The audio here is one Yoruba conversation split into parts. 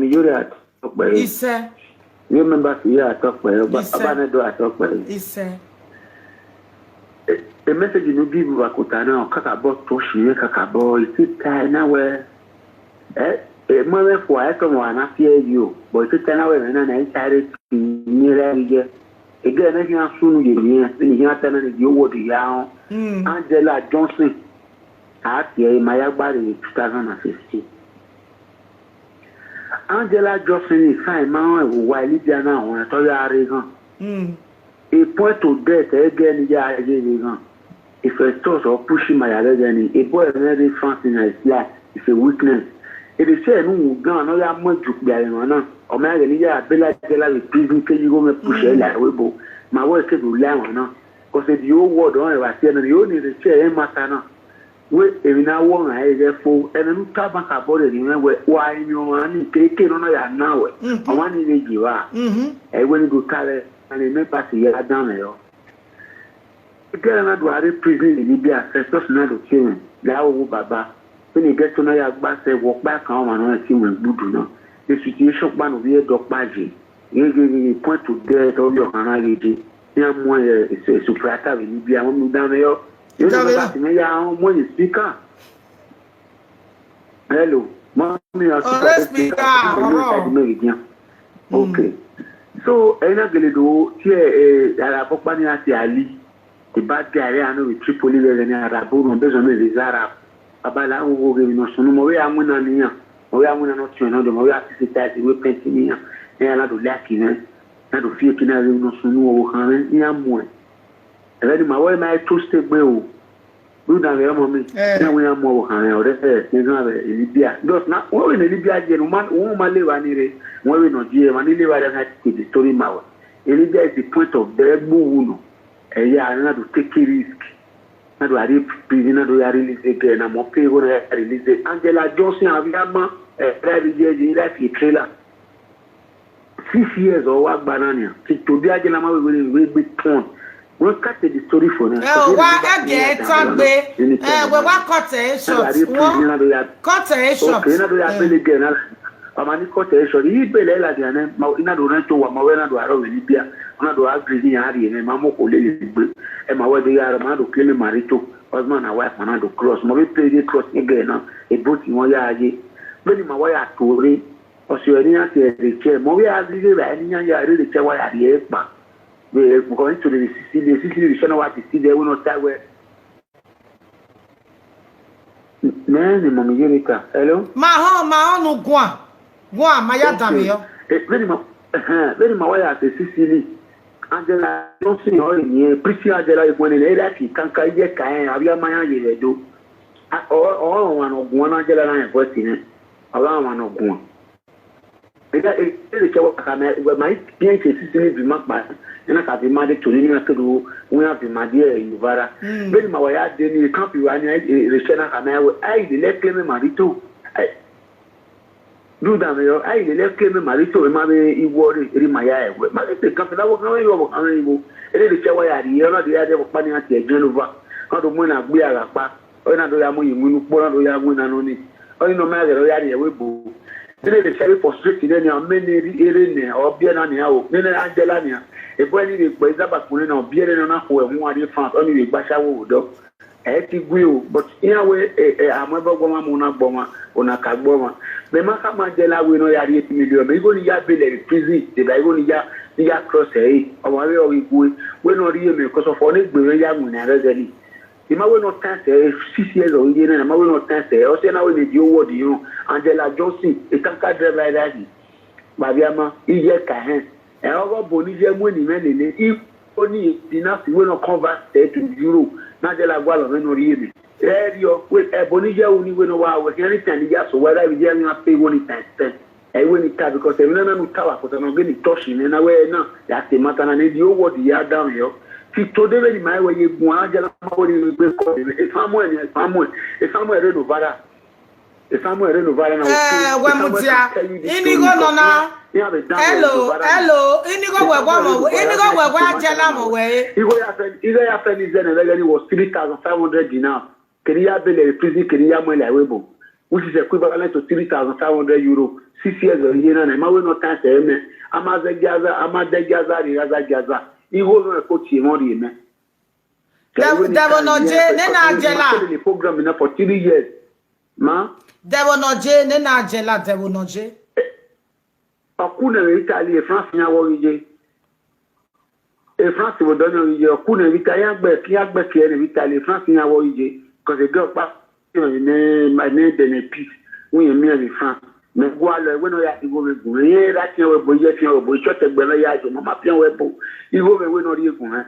yuri at talk by. Ise. You remember here talk by, but Abana do talk by. Ise. The message you give Wakutana, Kakabo, Toshi, Kakabo, it's time now where a mother for I come one after you, but it's time away and I started near again. Again, I can soon get here, and you have to do what you are. Angela Johnson, after my body in 2015. Angela Johnson is fine, man, while Lydia now, when I told you I reason. A point to death again, yeah, again. If a source of pushing my allergy, a boy very fancy in his life is a weakness. It is said, no, no, I am much to be on. Or my idea, Bella with prison, can you go and push a like Weibo? My work is to learn, no? Because if you word on, I said, you only the chair, Matana. Wait, if you now want I therefore, and a new tabac about it, why you want to take it on a now. I want to give up. I went to carry and it may pass a year down there. Again, I do a prison in Libya, first not to kill him. Lao Baba. When you get to know your back, say, walk back home and I see when Buddha. The situation man will be a dog badge. You give me a point to death of your analysis. Yeah, more is a superata in Libya. I'm down there. You know that me, I'm one speaker. Hello, mommy, I'm speaker. Okay. So, I'm not going to do here a company at the Ali. The bad guy, I know with Tripoli and Arabu, based on the Arab. Abala, who will not so no way. I'm going to near. We are not to another. We are to sit at the weapon to me. They are not to lack in it. Not to fear can I no so no harm. I am one. Already, my way, my 2-step well. Do that, mommy. Now we are more harm. Or Libya. Does not only Libya, gentleman, woman live on it. When we not here, when you live at the story mouth. Libya is the point of the move. Yeah, not to take a risk. Not to arrive prisoner to release again. I'm okay when I release it. Angela Johnson, Aviama, a private a trailer. 6 years or what banana. To be a gentleman will be torn. We'll cut the story for them. Oh, why again? Tambe. We want quotation. Quotation. Okay, not to have again. Amani quotation. He belay like an Mauna Donato, Mawena do Arrow in Libya. Not to agree in a mammo who lives and my way they are a man to kill Marito, husband and wife, and to cross. My play the cross again, a boat in Moyaji. When my way at Tori, or Serena said the chair, Moya really, I really care why I had back. We're going to the Sicily, the what is still there, will not start where. Man, Mamma Eureka, hello? My own, Guan, my Adamio. Very my way at the Sicily. Angela don't see her in here. Pretty Angela is when in Iraqi can't get Kayan, have your man do. Or one of one Angela and voice in it. Around one of one. Where my PH Sicily be marked by, and I have been married to Nina to do. We have been married in Uvara. Very my way at the camp you and the Shana Camel. I let claim Marito. Do that, I left claim Marito and Mammy Iwari in my eye. Marito company, I was not able. It is the way I hear the idea of planning at the Genova. How to win a beer, or not the Yamu, you born to Yamun and only. Or no matter the idea we boo. Then the sheriff for strict in any many Irene or Bianania, Nina Angelania. If when it is Bazabakunin or Bianana who are more different, only with Basha wood. Will, but in a way, I'm ever going to bomber on a carboma. The Maka Mandela will know 8 million. They go to Yabel, prison, the Bigonia cross a or we will not hear me because of all this very young and readily. The man will not answer 6 years old, and I will not answer. Or say now with you, what do you, Angela Johnson, a tanker driver like that. Babiama, Iya Kahan, and our Bonija winning men if only enough will not convert to euro. Nagela Guala, no really. Radio with a Bonija only when a while with anything, yes, or whether we are pay 1 times 10. And when it can because they will not tower, but I'm not getting touching in a way now. That's the matter, and you what the yard down here. She told them in my way, you go on, if somewhere renovada. If somewhere renovada, hello, Indigo away. Either after this, then was 3,500 dinars. Can you have been a prison? Can you have my label? which is equivalent to 3,500 euro 6 years of year na ma we no time say me amaze gaza amade gaza ri gaza iwo no ko ti mo ri me Devo no je ne na jela the program na for 3 years ma Devo no je ne na jela devo no je akuna Italy e France nya wo je e France wo don je akuna Italy agbe ki ne Italy France nya wo je because the girl pa ne de peace we me in France me go alo we no ya igo me gun ye ra ti we bo ye ti we bo chote gbe no ya jo mama pian we bo igo me we no ri egun ha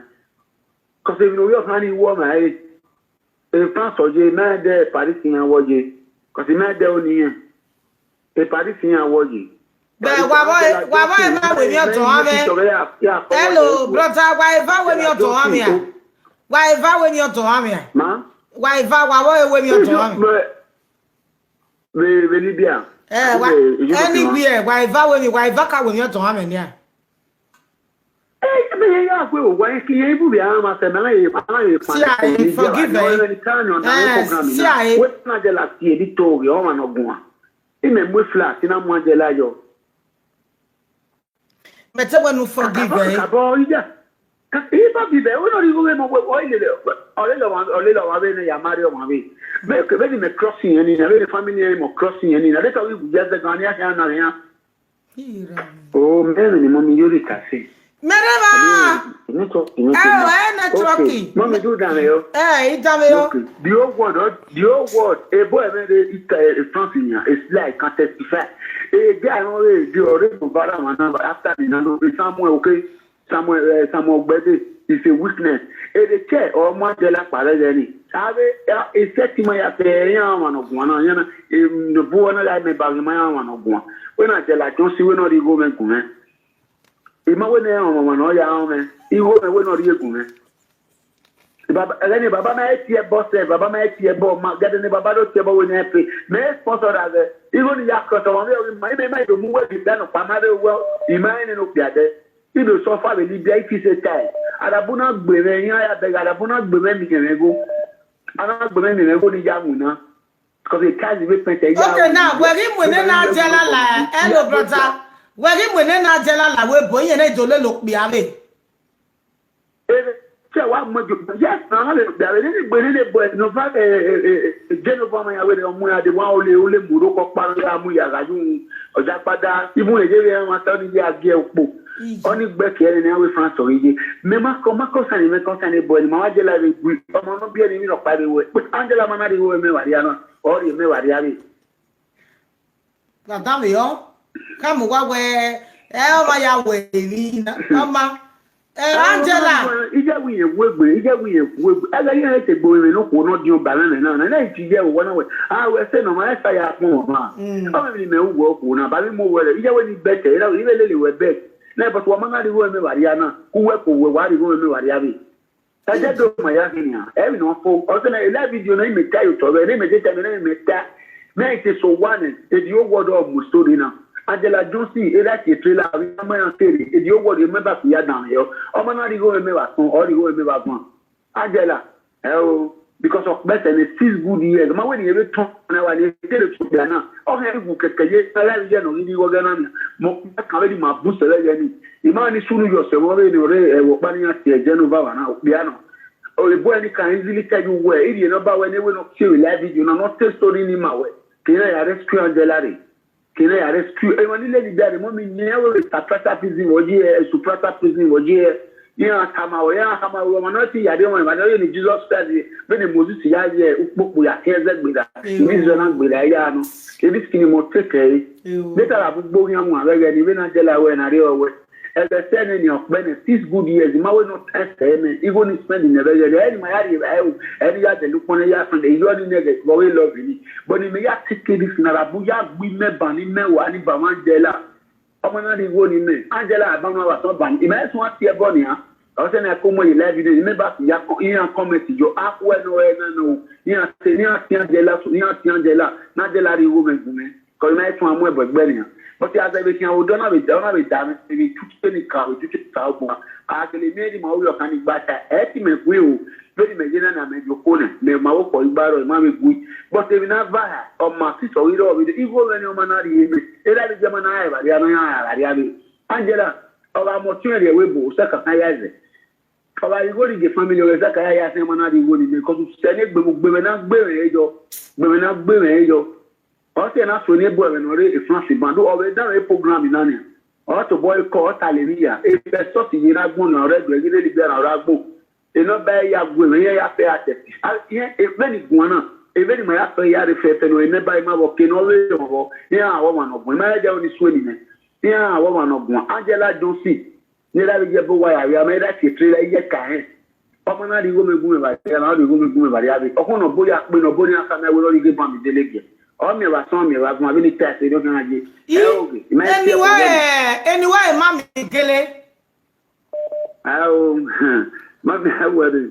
because if no yo kan ni wo ma e France oje na de Paris yan wo je because na de oni yan e Paris yan wo je be wa boy e ma we mi o to ame hello brother wa eva we mi o to ame ya wa eva we mi o to ame ya ma wa eva wa boy we mi o to ame be Libya anywhere wa eva ka we mi o to ame ni a me ya gwe o wa ki ye bu bia ma se na ye forgive me see I we na de la tie di to yo ma no gun e me mu flat na mu de la yo me te we no forgive me abo ida ka e ba bi be o no ri go me mo o ile lo wa be ne ya mari o ma be me crossing any na be family any mo crossing any na de ka we just the gania ya na ya oh me ni mo mi yori ka se Mereba! Networky. Mommy do that, yo. Itameo. The old word, a boy made something, it's like can testify. A guy already do already after the number somewhere, okay, somewhere better is a weakness. A chair or more de la paradeni. Have a setting my affair, one of one, in the boy, I may bag my one of one. When I tell I don't see when all the women. Ima we na mama no ya ome iwo me we no ri egun me baba eleni baba ma etie boss baba ma etie bo ma gade ne baba do tie bo we na pe me sponsor da ze iwo ni yakko to me ma do mu we bi da no pa ma de wo ima ni no piade ido so fa be Libya if say time adabuna gbere yan ya be adabuna gbere mi kemego ana gbere mi mego ni jamu na because it can be pente ya okay now we ri mu ne na jela la hello brother Wegi mwene na jela la we boye na jole lo pe ave. Se wa mo jo yes na le pe ave ni gbe ni boy no fa Genova ma ya we o mu ya de wa ole muro ko pa la mu ya gaju oja pada ibu Nigeria wa ta ni ya ge opo. Oni gbe ke ni we France orije. Me ma ko sani me ko sani boy ma wa jela we gbu. Omo no bi ni no pa be we. Angela ma na ri we me wa ri ana. Ori me wa ri ave. La dame yo. Come wa we ma ya we ni na mama Angela ija wi egbe aga ye te gbo me no ko no di o ba na ti je wo na we we se no ma sa ya pon ma o me wo ko na ba mi mo we ija we ni bete ira wi le we bet na but wa ma na ri wo me wa ri ana ku we ko we wa ri wo me wa ri abi ta je do ma ya ni a e no fo o se na ila video na me ta yo to be me je ta me ta me it so one e di o word of mustori na Angela Johnson era ti trailer we ma yan tere e di o word remember fi ya down yo o ma na ri go me wa son o ri go me wa gbon Angela because of better and 6 good years ma we ni e be ton na wa ni tere to bia na o he bu kekeye ala je no ni wo ga na mo ka we di ma bu sele ye ni ima ni sunu yo se mo re ni ore wo pa ni ati e Genova wa na bia no o le boy ni can easily tell you where e di no ba we ni we no share live video no tell story ni ma we kina ya rescue Angela re kina ya rescue e woni le di dare mo mi ni e we tatrata prison oji e suprata prison oji e ya kama wo ma ti ya de mo ma ni Jesus Christ be ni Moses ya ye ukpopo ya keze gbeda ni zo na gbeda ya no e bi skini mo teke later abugbo yan mu arege ni be na Angela we na re owe e be se ni okpe ni 6 good years ma we no test me even if spend in the regere ma ya ri e ya de lupon ya friend e yo ni nege but we love ni but ni me ya tike this na rabu ya gbi meba ni mewa ni ba Angela omo na ri wo ni me Angela ba ma wa so ban e ma so ati e bo ni ha o se na ko mo ye live video me ba ya ko yan comment jo akwe no e na yan se ni ati Angela so ni ati Angela na Angela ri wo me gume ko me tun amu e bo gbe ni ha but as I be tin o do na be da me tutu ni ka o tutu ta o bo a ke le me di ma o yo kan ni gba ta e ti me gbe o very mejena na mejokone me mawoko ibaro ma me gui but even na va o ma si so iro bi igo gani o manari eme era bi jama na ai ba ya no ya bi Angela o ba mo tun re webo se kan ya ze o ba igo ri ge family o se kan ya se manari igo ni me ko se ne gbe na gbe me ejo o se na so ne bo e no re e France bando o be da e program na ni o to boy ko taleria e be so ti yira gbon na re do e ni libera ra gbon eno ba ya gwe ya fe ate ye e be ni gbon na e be ni ma ya fe ya re fe no e ne ba ma bo ke no we bo ya awo ma no gbon ma ja oni so ni ne ya awo ma no gbon Angela Josie ni la bi je bo wa ya ma da ti tre ye ka hen ọmọ na di go me gun me ba ya na di go me gun me ba ya bi okun no bo ya pe no bo ni aka na we lori ge ba mi delege o mi wa son mi wa gun abi ni test e do kan aje anyway mami gele mami hawari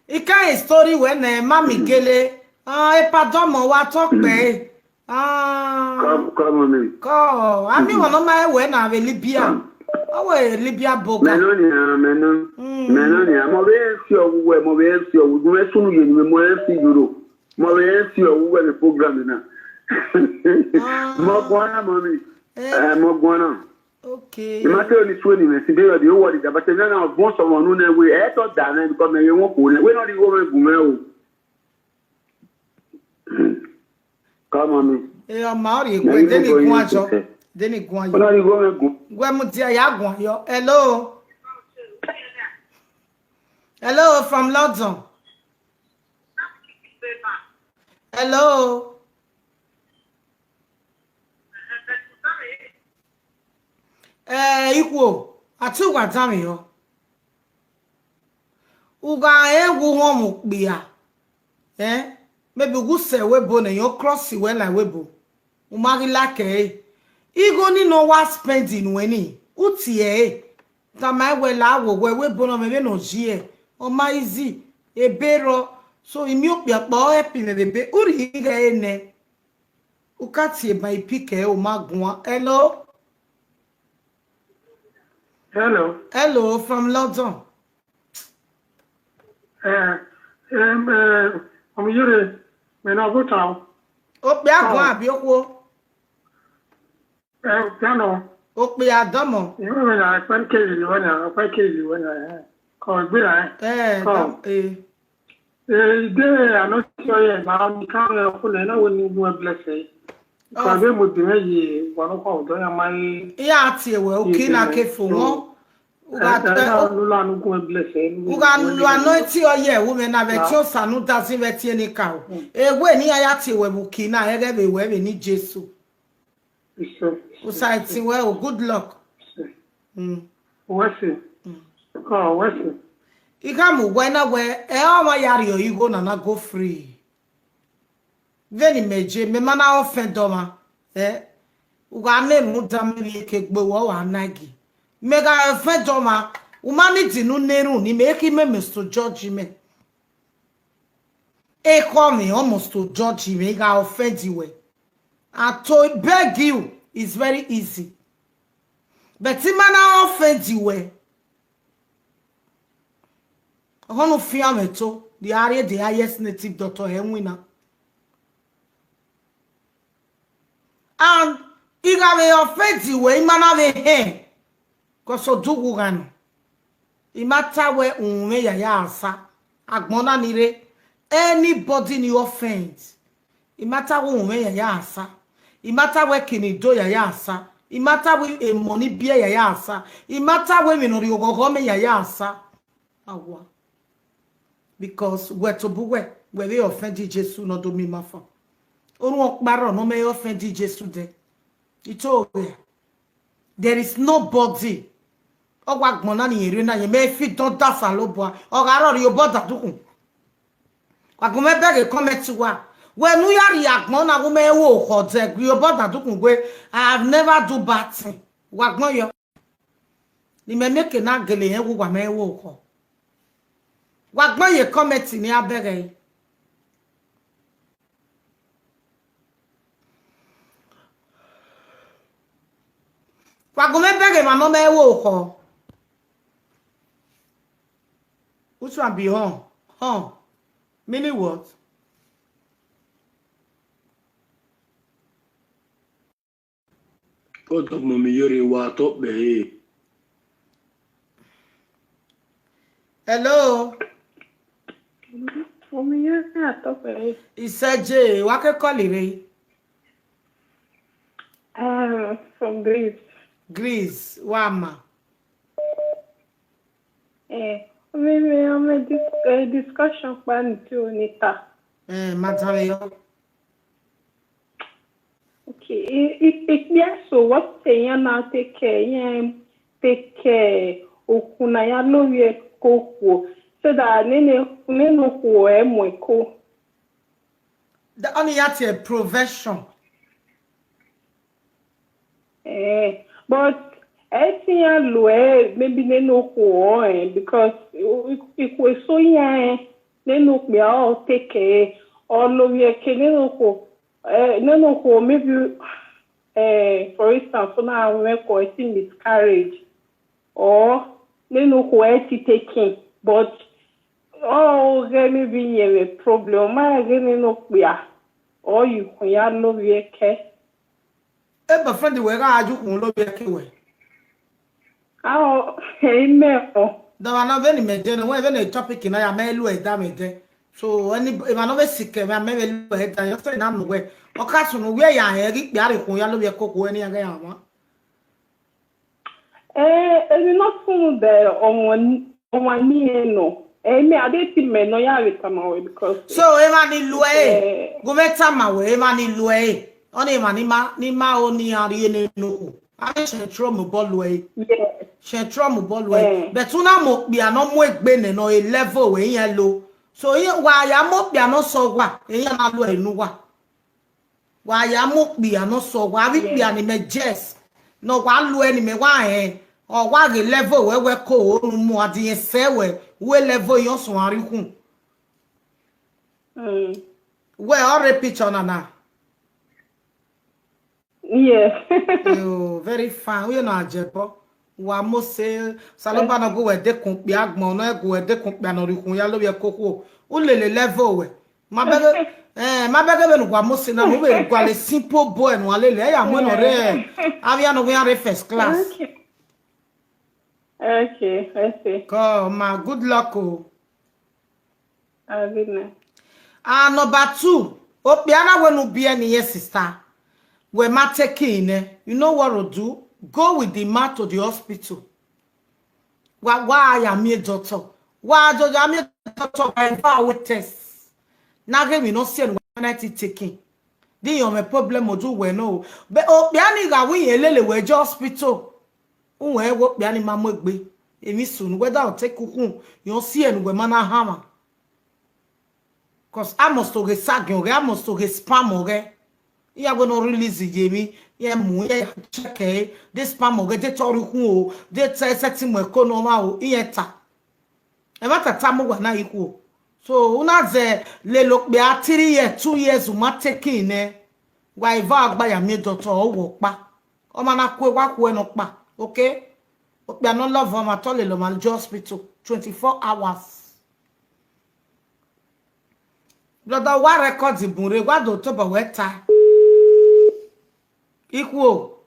ika story when mami gele e pardon mo wa to pe come on me ko ami wono ma we na we Libya awe Libya boga meno ni mo be si owu me sunu ye ni mo si euro mo be si owu we program na mo gwana mami mo gwana okay imate ni so ni me si be the word that but na bon so wonu na we e to da na because me won ko we no di wo me gun me o come on me o ma ori egwe de ni gun ajo de ni gun ayo ona di wo me gun gwe mu ti ya gun ayo hello from London hello ikwo ati gwa tami yo uga egwu won mu pia maybe gu se webo na yo cross we na webo umari lake igo ni no wa spending weni utie tama we la wo we webo no me no jie o ma easy ebero so imi opia po happy me bebe uri ge ene ukati my pike o magun hello from London I'm here me na go town o pe agun abi okwo piano o pe adomo you know na pan keji wona ko gbira de ano so ye na mi kan ko le na woni bu bless ko be mo bi meyi wono ko do ya mai ya ati ewe oki na ke fo won uga lu anointi oye wo me na be ti o sanu da sin be ti eni ka o ewe ni aya ti ewe bu ki na ege be we ni Jesu usai ti we o good luck wasi Igamu wena we o ma yari o igo na go free veni meje me mana ofendoma uga ne mu damri ke gbo wo wa nagi mega ofendoma humanity nu neru ni make me Mr. George me e call me almost to judge me ga offend you I to beg you is very easy but mana offend you Hono fiameto the area the highest native doctor Henwina and igave offend you imana ve he koso dugu gan imata we unme ya asa agbona nire anybody ni offend imata we unme ya asa imata we kinido ya asa imata we money bia ya asa imata we minori ogogo me ya asa awa because we to buwe we be offend Jesus no do mi mafa onu okparo no me offend Jesus de it's over there is nobody ogwa gbona ni ere na ye me fit don da salobo o ga ro ri oboda dukun kwa go me beg comment wa we nu yari agbon na go me wo ko je gri oboda dukun gbe I have never do bad thing wa gbon yo ni me make na gele yen wo wa me wo ko Wagbon ye comment ni abere. Wagbon me bere ma no me wo ko. Which one be home? Home. Meaning what? What of mommy yori what up be? Hello. Mommy yori what up be? Iseje, what can call it? From Greece. Greece, Wama. Maybe I'm a discussion plan to Nita. Mataleyo. Okay, if yes, so what say you now take care, okuna ya loye koko, so that nene ko emweko. The only at a profession. But I see a loe maybe they know ko because it was so young, they know me all take care or loye ke no ko maybe for instance so now we ko miscarriage or they know ko taking but maybe a problem my no or you can ya loye ke My friend, we are you love your amen. The one of any major, when a topic in I am a damage. So, any if I know sick, I may head and you're saying I'm away. Or Castle, where I had it, Gary, who you love your cook when you're going. It's not soon there on one knee, no. I didn't me no ya with away because So, Emani Lue, go back some away, Emani Lue. Only Manima only are in no. I should throw my ball away. yes. She throw my ball away. But una mo be no more bene no a level way yellow. So here why I mo be no so wa. Here na lo enuwa. Why I mo be no so wa we be an images. No wa lo any me wa or wa the level where we ko no mo adi se we level yo so ari hu. We all picture na. Yes. Oh, very fine. We know Ajepo. Wa mo say saloba na go we de kun pe agbon na go we de kun pe na rikun ya lo ye koko. O le level we. Ma bege be no wa mo say na mo be go le simple boy no ale le ya mo no re. Avia no we are first class. Okay, I see. Come, ma good luck oh. Good night. Number 2. O pe ana we no be any sister. When ma taking, you know what to do? Go with the man to the hospital. Why am a doctor? Why do I am a doctor? I have tests. Now we no see when I taking. Then you have a problem do we no. But biani ga we elele we hospital. We wo biani ma mo gbe. Emi soon whether I take kukun you see and we mana hammer. Cause I must to get sagging, I must to get spam. Yeah, we no release Jamie. Yeah, mu yeah check this spam o get tori hu o they set mo economy o iyeta e ma tata mo wa na iku so una ze le lo pe a 3 years 2 years ma taking ne wa iva agba ya mi doctor o wo pa o ma na ku wa ku eno pa okay o pe no love am at all le lo ma hospital 24 hours brother wa record ibunre wa do to ba weta Equal.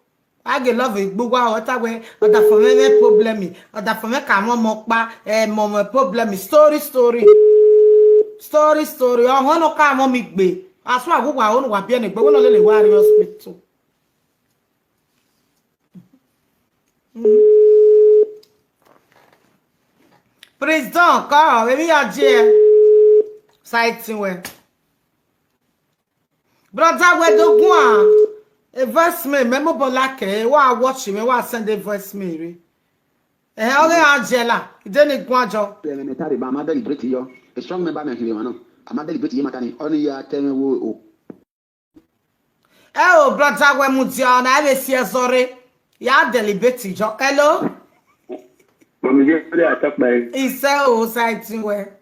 I get love it, but what I wear, or the for me problem, or the for me come on mokba, mom problem, story. Oh, no come on me be. I swear, who I own what piano, but when only one hospital. Please don't call, maybe I jail. Sighting where. Brother, where do go? A voice mail, memorable like wa watch me, wa send a voice mail. Okay, Angela, then it guajo. Elementary, but I'm not deliberate yo. A strong member, I'm not deliberate you, only you tell me who. Oh, brother, when Mudiana, I see a sorry. Ya deliberate jo. Hello? Mommy, I talk by. He said, oh, sighting where.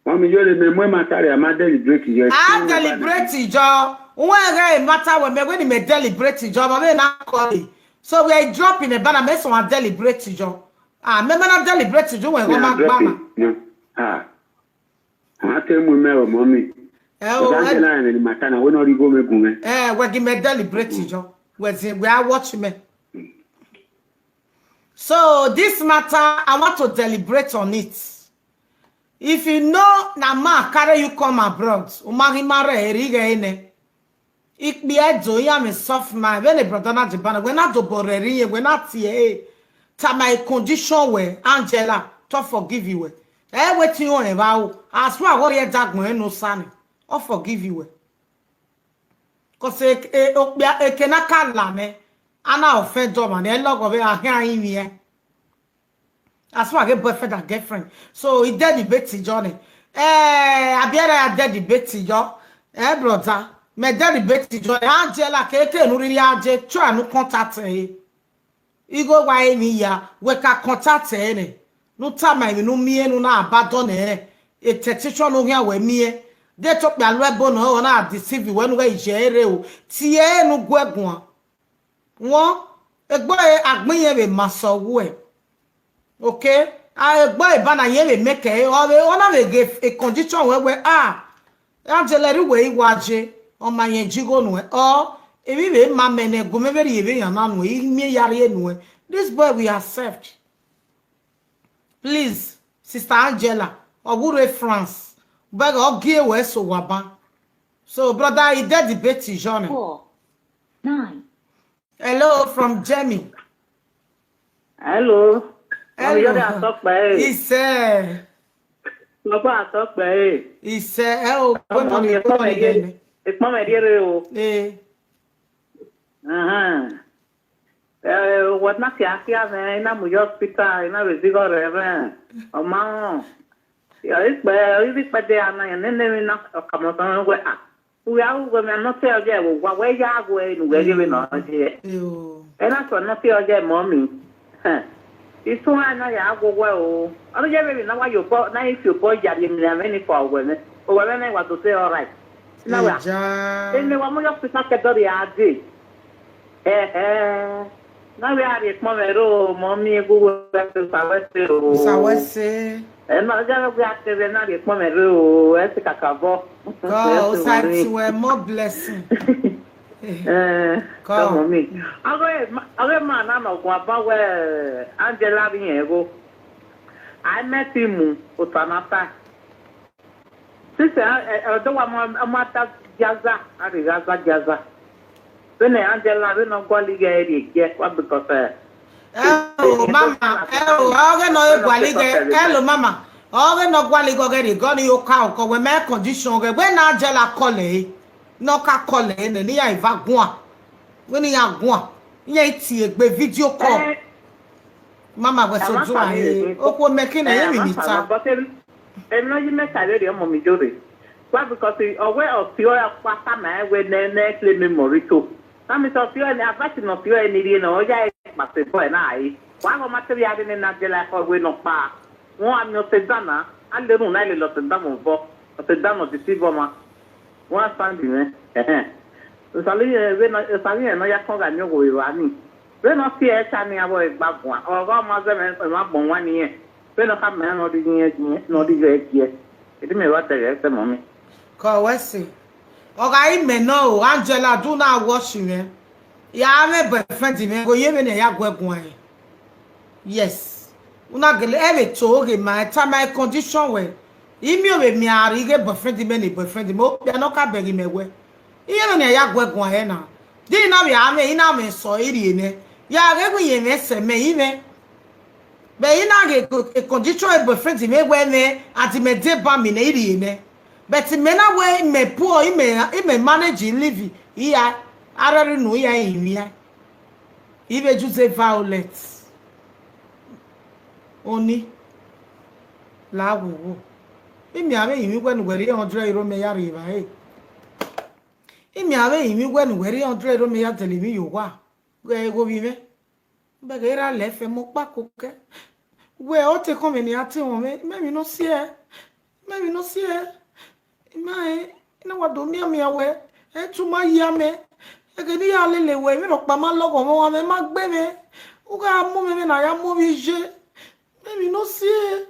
Mommy, you're the moment I'm not deliberate yo. I deliberate jo. When matter when me deliberate job, I mean not calling. So we are dropping a banner mess on deliberate job. Ah, me na deliberate jo we go ma gba na. Ah. Ate mu me o mommy. That line in Matana, we not go me gume. We give me deliberate jo. We are watch me. So this matter, I want to deliberate on it. If you know na ma carry you come abroad, umari mare erige ene. Ik be edo ya me soft man. When the brother na jibana, we na do boreri, we na tie. Ta my condition we Angela to forgive you. Wetin you about? As far what you dag mo no sani. I forgive you. Cause e kena kala me. Ana offend man. E log of a here in as far get boyfriend and girlfriend. So he dead the Betty Johnny. Abiara dead the Betty yo. Brother. Me dead the Betty Johnny. Angela keke no really aje try no contact e. Igo wa emi ya we ka contact e. No time no mie no na abandon e. E tetation no here we mie. They talk me alwe no na deceive when we jere o. Tie no gwegun. Won egbo agbin yen be masowo e. Okay, boy bana yele make ona we give a condition where Angela we waje on my jigo no if we mamene go me very even yana no me yare no this boy we accept. Please, Sister Angela, Ogure France, beg give we so waba. So brother, he did debate John. 4, 9. Hello from Jamie. Hello. Hello. He said. He said, "Oh, it's Mama dear. What not Yakia, and I'm your hospital, and I was bigger. Oh, Mamma. It's by the Anna, and then they not come on. We are women not tell you what way you are going, where you are here. And I could not tell you, Mommy. It's so I know I go well. I don't even know why you bought now if you bought your many for women. Or when I want to say, all right. Now, then the one of the secretary I did. Now we are at Momero, Mommy, Google, Sawase. And I got to be not at Momero, as a cacabo. God, thanks were more blessing. Come on me. I man, I'm not about where Angela Viego. I met him with Anata. Sister, I don't want a matter Jaza, I regard Jaza. When Angela will not go ligate, yes, what because oh, Mama, hello, Mama. Oh, no, Gualigo get it, got your cow, because when my condition, when Angela call no ka call and ni ya iva gwa when ya gwa ya ti egbe video call mama we so do ahe okwo making na yemi nita but em no you make already o mi jore why because aware of your papa na we na claim memory to na me so feel na version of your ni ri na o ja ma se boy na ai wa go material ni na de la for we no pa won am no se dana ale no na le lo se damo bo se damo di si ma one standing Sally no ya conga nyo go iwani. We no see e chani abo e gbagwa. O go ma ze me ma bon wani e. We no have me no di yin no di je kie. Edi me wa tere se mommy. Ko wesi. O ga ime no Angela do na wash me. Ya me boyfriend me go yeme ne ya gwegun e. Yes. Una gele ebe to ge my time my condition we. Imi o me ari ge boyfriend me ni boyfriend mo ya no ka begi me we. Iye ne ya gwegun he na. Di na bi ame ina me so iri ne. Ya ge gun ye me se me ime. Be ina ge condition e boyfriend me we me ati me de ba mi na iri ne. But me na we me poor ime manage live iya arari nu ya imi ya. Ibe ju say Violet. Oni la wo. Imi ave imi gwenu weri 100 euro me ya riba e. Imi ave imi gwenu weri 100 euro me ya tell mi yo wa. Go bi me. Be ge ra le fe mo pa ko ke. We o te come ni ati won me mi no see e. Me no see e. Mai ina wa do mi awe. E tu ma ya me. E ge ni ya lele we mi ro pa ma logo mo wa me ma gbe me. U ga mu me na ya mu bi je. maybe no see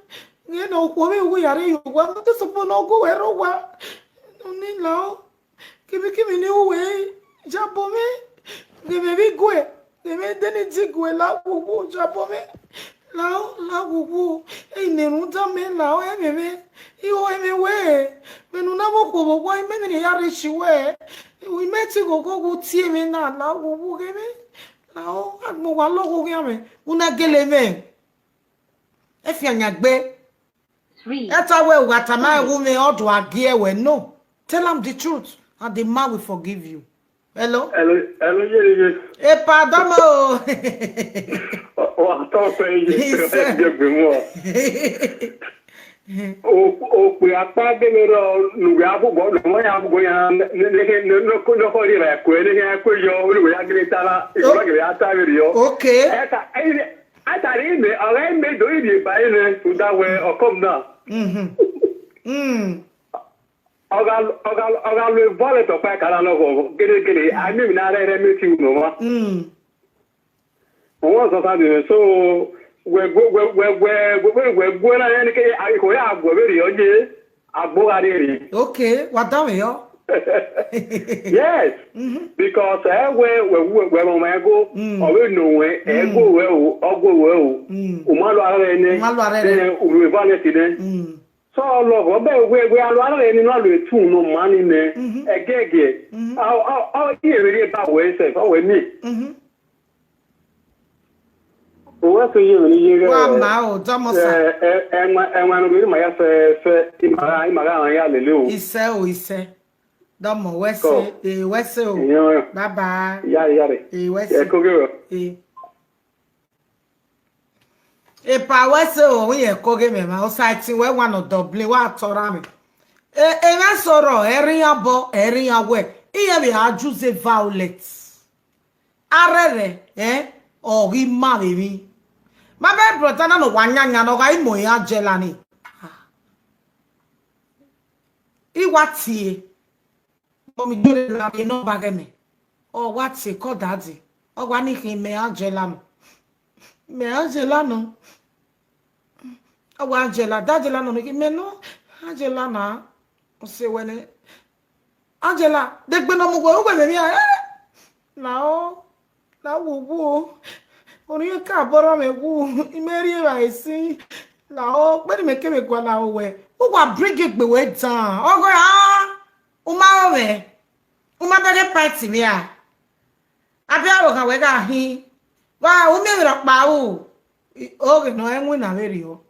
you know we are you want to support no go where no ni lao give me new way jabo me give me go give me deni jigwe la wo jabo me lao la wo e ne nta me lao e me iwo e me we me no na wo ko wo me ni ya richi we we met go tie me na la wo ge me lao agbo wa lo go ge me una gele me e fi anyagbe 3, that's how we watama woman odo age we no tell them the truth and the man will forgive you hello Hello, e pardon mo o to pe je gbe mo. O pe apa de me ro nu ya bugo no ya no ko ri ra ko ni ko yo lu ya gre tara yo la gre ata ri yo. okay Atari me ọ̀rẹ́ me do ibi ba ire to da we okom na. Ọ̀gá lo volley to pa kala lo go gere ami mi na re me ti no wa. Wọ́n sọ sa de so we go na ni ke ko ya agbo be ri oje agbo ga ri. okay what down yo Yes, because we mo go o we no we ego we o ogo we o ma lo ara ni o value ti den so lo go be we alo ara ni no lo etu no ma ni ne egege o ye ba we se o we ni o wa so ye ni ye wa ma o domo sa enwa no bi ma ya fe imara ya lele o ise domo wese o bye bye yare wese ko ge pa wese o we ko ge me ma o site we one of Dublin wa tora me e ma soro erin awe iye be ajuze violet arere ori ma mi ma be brother na no wanyanya no ga imo ya jela ni iwatie mi jure la mi no bageme o wati ko daddy o gwa ni kin me Angela no o wa Angela daddy la no mi me no Angela na o se wene Angela de gbe no mo gbo gbe mi na o la wo ori ka boro me wu imeri ba isi la o pe me ke me gwa la o we o wa bring it gbe we down o go uma bege party mi a abi aro kan we ga hin wa o me ro pa o ge no enwe na veri o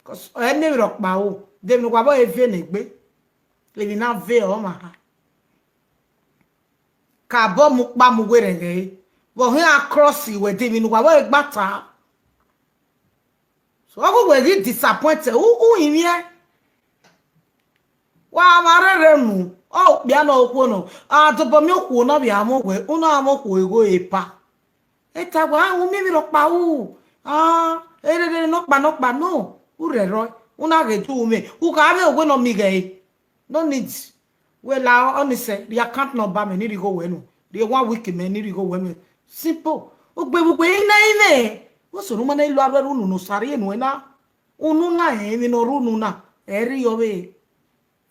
cause o me ro pa o de mi kwa bo e vie na gbe le bi na ve o ma ha ka bo mu pa mu we re bo hin across we de mi kwa bo e gbata so o go we disappointed o yin ye wa marere nu o bia na okwo no atopo mi okwo no bia mo we uno amokwo ego epa eta gwa hu mi ro pa u ere no pa no ure ro una ge tu me u ka be ogwe no mi ge no need we la onise the account number me ni go we no the 1 week me ni go we me simple ogbe ina o so ruma na ilu aberu nu no sare enu na unu na mi no ru nu na eri yo be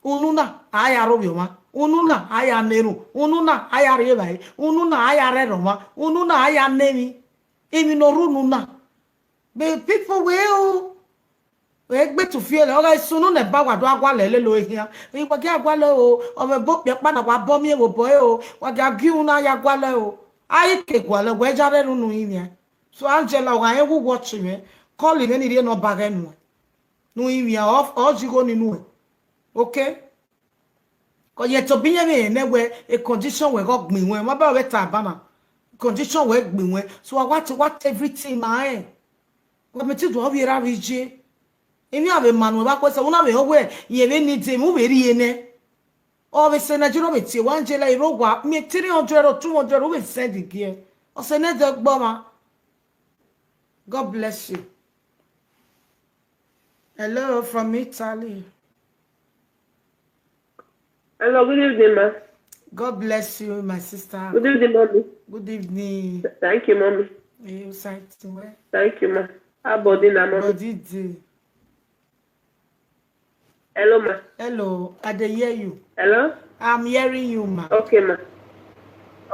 ununa aya robioma ununa aya neru ununa aya rebai ununa aya reroma ununa aya nemi emi no rununa be people we gbe to feel o sunu ne ba wado agwa lele lo ehia e gba ge agwa le o me bo pe pa na wa bo mi e wo boy o wa ga gi una ya gwa le o ai ke gwa le we jare runu yin so Angela wa e wo watch me call ni ni no ba nu no yin off o jigo ni nu okay ko ye to biye me ne we a condition we go gbin we ma ba we ta bana condition we gbin we so what everything my we me ti do obi ra rije emi ave manu ba ko se una be we ye be ni te mu be ri ene o be se na jiro be ti Angela irogwa me 300 or 200 we send again o se ne de gbo ma God bless you. Hello from Italy. Hello, good evening, ma. God bless you, my sister. Good evening, mommy. Good evening. Thank you, mommy. You excited? Thank you, ma. Abodi na ma. Body day. Hello, ma. Hello, I dey hear you. Hello? I'm hearing you, ma. Okay, ma.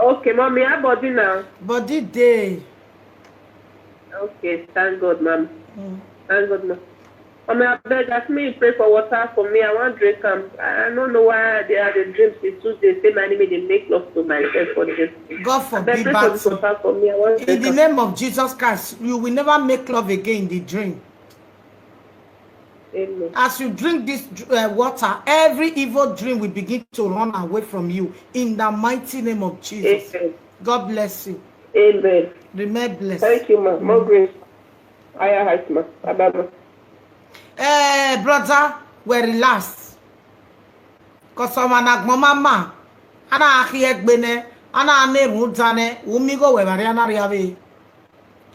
Okay, mommy, abodi now. Body day. Okay, thank God, ma'am. Thank God, ma'am. Mommy, I beg, ask me to pray for water for me. I want drink. I don't know why they are the dreams. It's Tuesday. Say my name, they make love to myself for the dream. God I beg, forbid pray for this that. water for me. I want In drink. the name of Jesus Christ, you will never make love again in the dream. Amen. As you drink this water, every evil dream will begin to run away from you. In the mighty name of Jesus. Amen. God bless you. Amen. Remain blessed. Thank you, ma'am. More grace. Higher heights, ma'am. Bye-bye. Brother, we're relaxed. Because someone like mama, ana akhiegbene, ana nerudane, umigo we variana riave.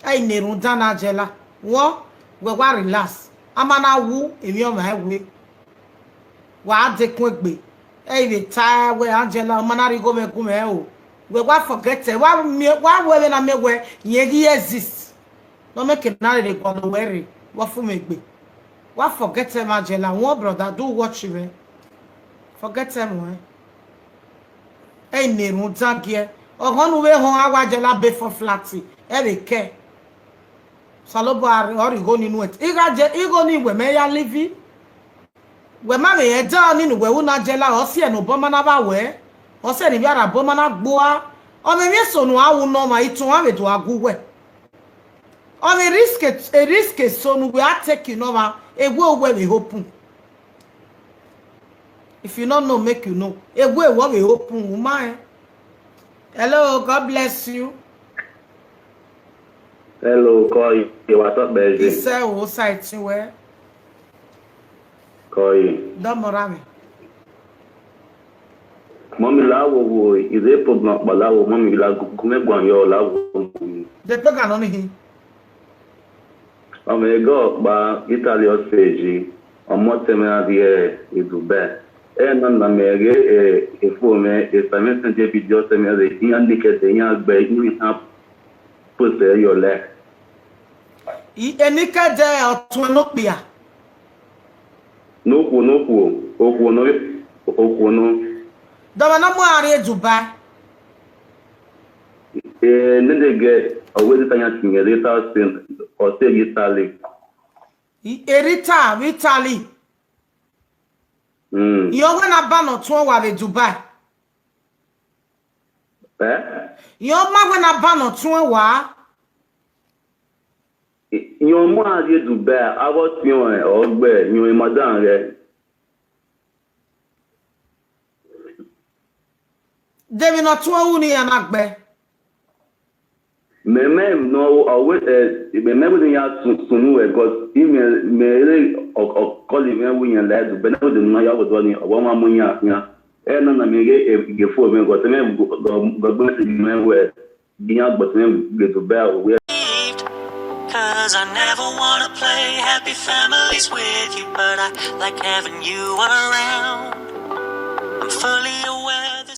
Ai nerudana jela. Wo, we were relaxed. Amana wu, emi o ma we. Wa de kwegbe. Ei we tie we Angela mana rigo me kume o. We wa forget it. Wa we na me we yegi exist. No make na re go no worry. Wa fu me gbe. What forget them, Angela? One brother, do watch you. Forget them, eh? Ne runtangie. Ogon we hon awajela be for flatty. Every care. Salobo ori go ninu et. Igo ni we me ya livi. We ma me eja ninu we una jela o si eno boma na ba we. O se ni biara boma na gboa. O me mi so nu awu no ma itun wa we to agu we. O me risk so nu we are taking over. A way where we open. If you don't know, make you know. A way where we open, woman. Hello, God bless you. Hello, call you. What's up, baby? He said, "Who side to where?" Call you. Don't worry. Mommy, lawo is a problem, but lawo mommy la gume gwan yo lawo. The program on him. Go ba Italy o seji. Omo teme adie idube. Na mege efome efame sente video teme de yan dike de yan gbe ni ha pose yo le. Enika de otun no pia. No Dama na mo are Dubai. Nendege awezi tanya tingerita sin o se Italy. Erita Italy. Yo na ba no tun wa le Dubai. Yo ma na ba no tun wa. Yo mo aje Dubai abo ti on ogbe yo madan re. Demi no tun wu ni anagbe. Meme no always meme we ya sunu because email me o call me we yan la Dubai na de no ya go ni owo ma mo yan yan na me ge fo me go te me go se me we yan go te me ge Dubai we. Cause I never wanna play happy families with you, but I like having you around. I'm fully aware